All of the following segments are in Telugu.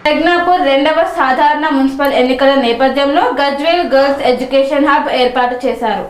ప్రజ్ఞాపూర్ రెండవ సాధారణ మున్సిపల్ ఎన్నికల నేపథ్యంలో గజ్వేల్ గర్ల్స్ ఎడ్యుకేషన్ హబ్ ఏర్పాటు చేశారు.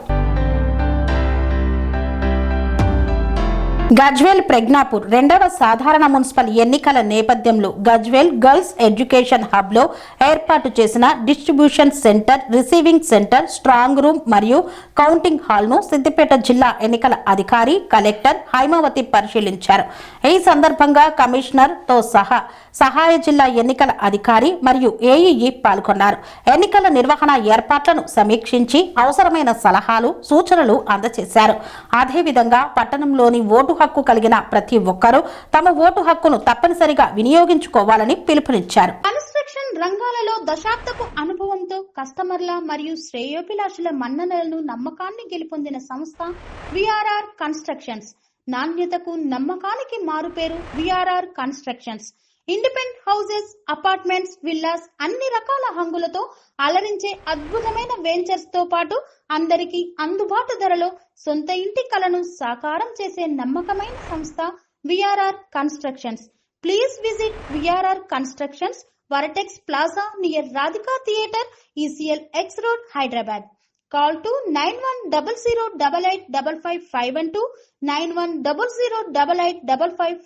గజ్వేల్ ప్రజ్ఞాపూర్ రెండవ సాధారణ మున్సిపల్ ఎన్నికల నేపథ్యంలో గజ్వేల్ గర్ల్స్ ఎడ్యుకేషన్ హబ్ లో ఏర్పాటు చేసిన distribution centre, receiving centre, strong room మరియు కౌంటింగ్ హాల్ ను సిద్దిపేట జిల్లా ఎన్నికల అధికారి కలెక్టర్ హైమావతి పరిశీలించారు. ఈ సందర్భంగా కమిషనర్ తో సహా సహాయ జిల్లా ఎన్నికల అధికారి మరియు ఏఈఈ పాల్గొన్నారు. ఎన్నికల నిర్వహణ ఏర్పాట్లను సమీక్షించి అవసరమైన సలహాలు, సూచనలు అందజేశారు. అదేవిధంగా పట్టణంలోని ఓటు హక్కు కలిగిన ప్రతి ఒక్కరూ తమ ఓటు హక్కును తప్పనిసరిగా వినియోగించుకోవాలని పిలుపునిచ్చారు. కన్స్ట్రక్షన్ రంగాలలో దశాబ్దపు అనుభవంతో కస్టమర్ల మరియు శ్రేయోభిలాషుల మన్ననలను, నమ్మకాన్ని గెలుపొందిన సంస్థ విఆర్ఆర్ కన్స్ట్రక్షన్స్. నాణ్యతకు, నమ్మకానికి మారుపేరు VRR constructions. Independent houses, apartments, villas అన్ని రకాల హంగులతో అలరించే అద్భుతమైన వెంచర్స్ తో పాటు అందరికీ అందుబాటు ధరలో సొంత ఇంటి కలను సాకారం చేసే నమ్మకమైన సంస్థ VRR constructions. Please visit VRR constructions, వరటెక్స్ plaza near Radhika theatre, ECL X Road, Hyderabad. Call to 910088555512, 9100885555.